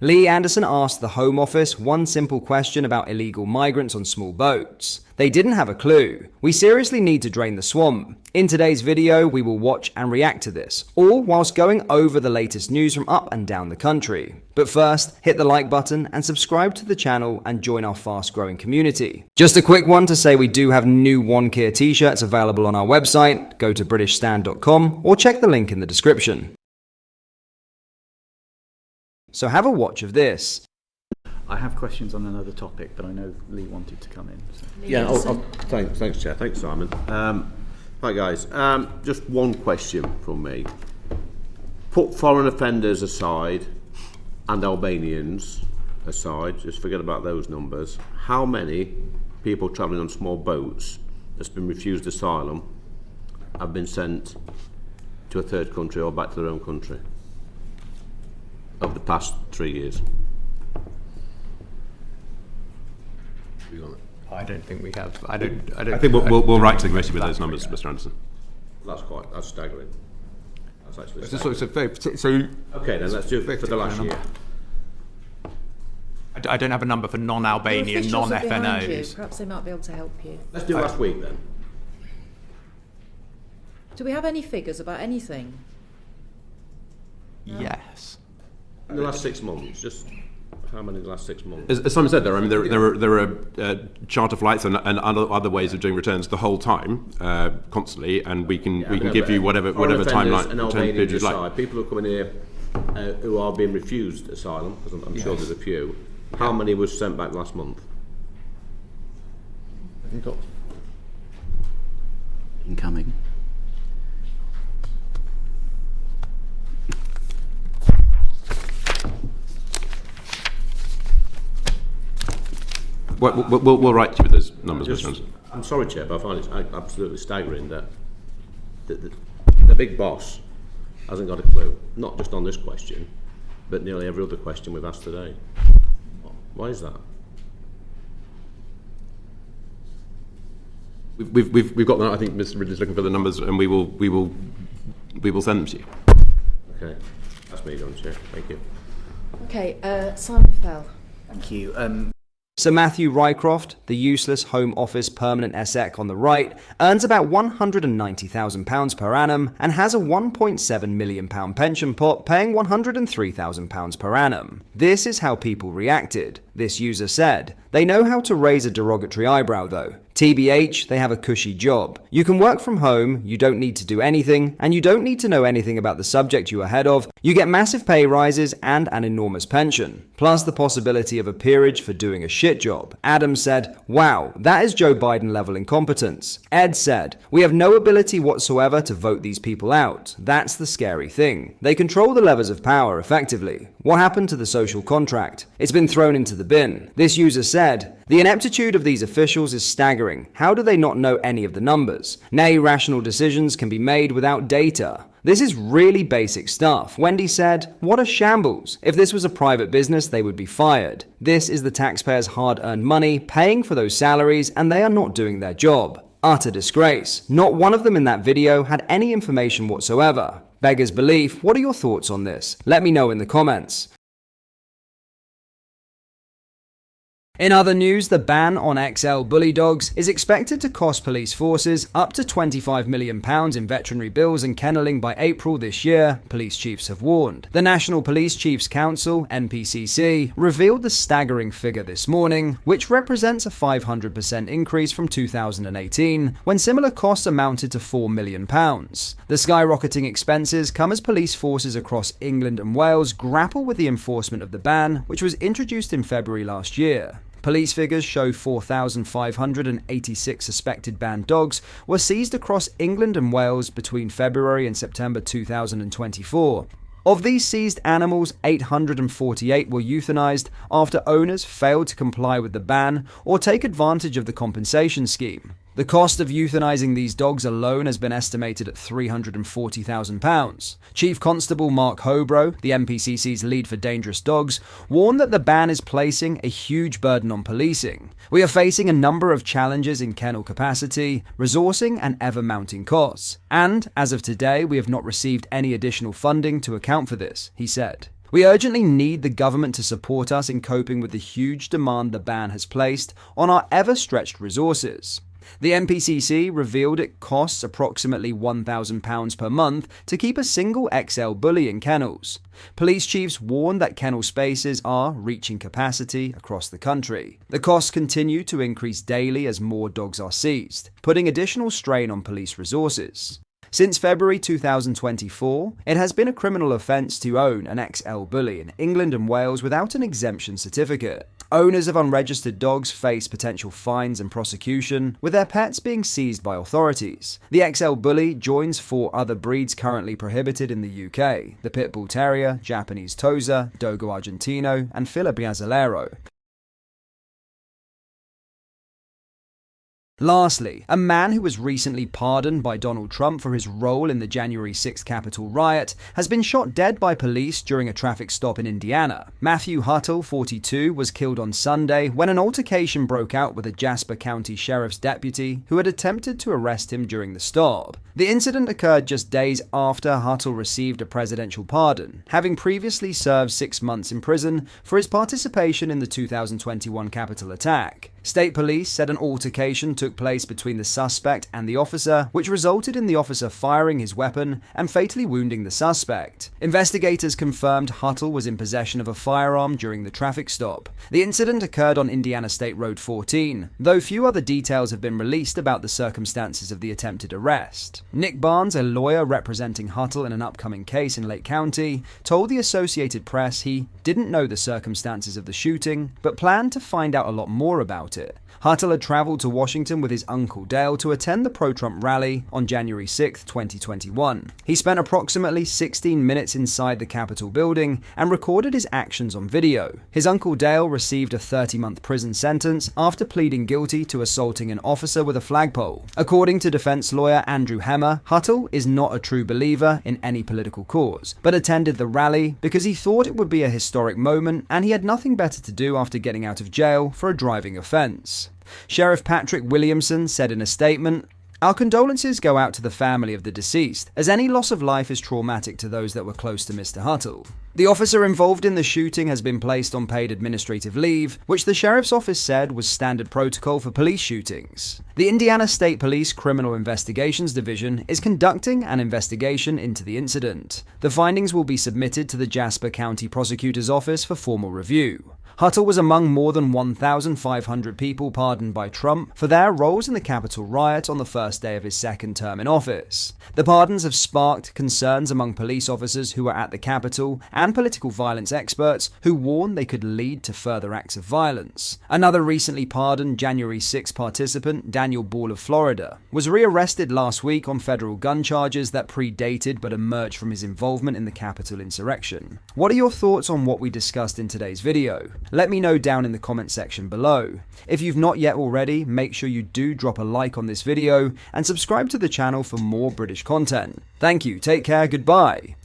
Lee Anderson asked the Home Office one simple question about illegal migrants on small boats. They didn't have a clue. We seriously need to drain the swamp. In today's video, we will watch and react to this, all whilst going over the latest news from up and down the country. But first, hit the like button and subscribe to the channel and join our fast-growing community. Just a quick one to say we do have new One Keir t-shirts available on our website. Go to britishstand.com or check the link in the description. So have a watch of this. I have questions on another topic, but I know Lee wanted to come in. So. Yeah, thanks, Chair. Thanks, Simon. Hi, guys. Just one question from me. Put foreign offenders aside and Albanians aside, just forget about those numbers. How many people travelling on small boats that's been refused asylum have been sent to a third country or back to their own country over the past 3 years? I don't think we have. I think we'll write to the committee with those numbers, Mr. Anderson. That's staggering. That's actually staggering. Okay, then let's do it for the last year. I don't have a number for non-Albanian, non-FNOs. Perhaps they might be able to help you. Let's do last week then. Do we have any figures about anything? No? Yes. In the last 6 months, just how many in the last 6 months? As Simon said, there are charter flights and other ways of doing returns the whole time, constantly, and we can give you whatever timeline and period you'd like. Aside, people who are coming here who are being refused asylum, because I'm sure there's a few. How many was sent back last month? Have you got incoming? We'll write to you with those numbers, Mr. Anderson. I'm sorry, Chair, but I find it absolutely staggering that the big boss hasn't got a clue, not just on this question, but nearly every other question we've asked today. Why is that? We've got that. I think Mr. Ridley's looking for the numbers, and we will send them to you. Okay, that's me done, Chair. Thank you. Okay, Simon Fell. Thank you. Sir Matthew Rycroft, the useless Home Office permanent exec on the right, earns about £190,000 per annum and has a £1.7 million pension pot paying £103,000 per annum. This is how people reacted. This user said, "They know how to raise a derogatory eyebrow though. TBH, they have a cushy job. You can work from home, you don't need to do anything, and you don't need to know anything about the subject you are head of. You get massive pay rises and an enormous pension, plus the possibility of a peerage for doing a shit job." Adam said, "Wow, that is Joe Biden level incompetence." Ed said, "We have no ability whatsoever to vote these people out. That's the scary thing. They control the levers of power effectively. What happened to the social contract? It's been thrown into the bin." This user said, "The ineptitude of these officials is staggering. How do they not know any of the numbers? Nay, rational decisions can be made without data. This is really basic stuff." Wendy said, "What a shambles. If this was a private business, they would be fired. This is the taxpayers' hard-earned money paying for those salaries, and they are not doing their job. Utter disgrace. Not one of them in that video had any information whatsoever. Beggars belief. What are your thoughts on this? Let me know in the comments." In other news, the ban on XL bully dogs is expected to cost police forces up to £25 million in veterinary bills and kenneling by April this year, police chiefs have warned. The National Police Chiefs Council, NPCC, revealed the staggering figure this morning, which represents a 500% increase from 2018, when similar costs amounted to £4 million. The skyrocketing expenses come as police forces across England and Wales grapple with the enforcement of the ban, which was introduced in February last year. Police figures show 4,586 suspected banned dogs were seized across England and Wales between February and September 2024. Of these seized animals, 848 were euthanized after owners failed to comply with the ban or take advantage of the compensation scheme. The cost of euthanizing these dogs alone has been estimated at £340,000. Chief Constable Mark Hobro, the NPCC's lead for dangerous dogs, warned that the ban is placing a huge burden on policing. "We are facing a number of challenges in kennel capacity, resourcing and ever-mounting costs. And, as of today, we have not received any additional funding to account for this," he said. We urgently need the government to support us in coping with the huge demand the ban has placed on our ever-stretched resources. The MPCC revealed it costs approximately £1,000 per month to keep a single XL bully in kennels. Police chiefs warn that kennel spaces are reaching capacity across the country. The costs continue to increase daily as more dogs are seized, putting additional strain on police resources. Since February 2024, it has been a criminal offence to own an XL bully in England and Wales without an exemption certificate. Owners of unregistered dogs face potential fines and prosecution, with their pets being seized by authorities. The XL bully joins 4 other breeds currently prohibited in the UK: the Pit Bull Terrier, Japanese Tosa, Dogo Argentino, and Fila Brasileiro. Lastly, a man who was recently pardoned by Donald Trump for his role in the January 6th Capitol riot has been shot dead by police during a traffic stop in Indiana. Matthew Huttle, 42, was killed on Sunday when an altercation broke out with a Jasper County Sheriff's deputy who had attempted to arrest him during the stop. The incident occurred just days after Huttle received a presidential pardon, having previously served 6 months in prison for his participation in the 2021 Capitol attack. State police said an altercation took place between the suspect and the officer, which resulted in the officer firing his weapon and fatally wounding the suspect. Investigators confirmed Huttle was in possession of a firearm during the traffic stop. The incident occurred on Indiana State Road 14, though few other details have been released about the circumstances of the attempted arrest. Nick Barnes, a lawyer representing Huttle in an upcoming case in Lake County, told the Associated Press he didn't know the circumstances of the shooting, but planned to find out a lot more about it. Huttle had traveled to Washington with his uncle Dale to attend the pro-Trump rally on January 6, 2021. He spent approximately 16 minutes inside the Capitol building and recorded his actions on video. His uncle Dale received a 30-month prison sentence after pleading guilty to assaulting an officer with a flagpole. According to defense lawyer Andrew Hemmer, Huttle is not a true believer in any political cause, but attended the rally because he thought it would be a historic moment and he had nothing better to do after getting out of jail for a driving offense. Sheriff Patrick Williamson said in a statement, "Our condolences go out to the family of the deceased, as any loss of life is traumatic to those that were close to Mr. Huttle. The officer involved in the shooting has been placed on paid administrative leave, which the sheriff's office said was standard protocol for police shootings." The Indiana State Police Criminal Investigations Division is conducting an investigation into the incident. The findings will be submitted to the Jasper County Prosecutor's Office for formal review. Huttle was among more than 1,500 people pardoned by Trump for their roles in the Capitol riot on the first day of his second term in office. The pardons have sparked concerns among police officers who were at the Capitol and political violence experts who warn they could lead to further acts of violence. Another recently pardoned January 6 participant, Daniel Ball of Florida, was rearrested last week on federal gun charges that predated but emerged from his involvement in the Capitol insurrection. What are your thoughts on what we discussed in today's video? Let me know down in the comment section below. If you've not yet already, make sure you do drop a like on this video and subscribe to the channel for more British content. Thank you, take care, goodbye.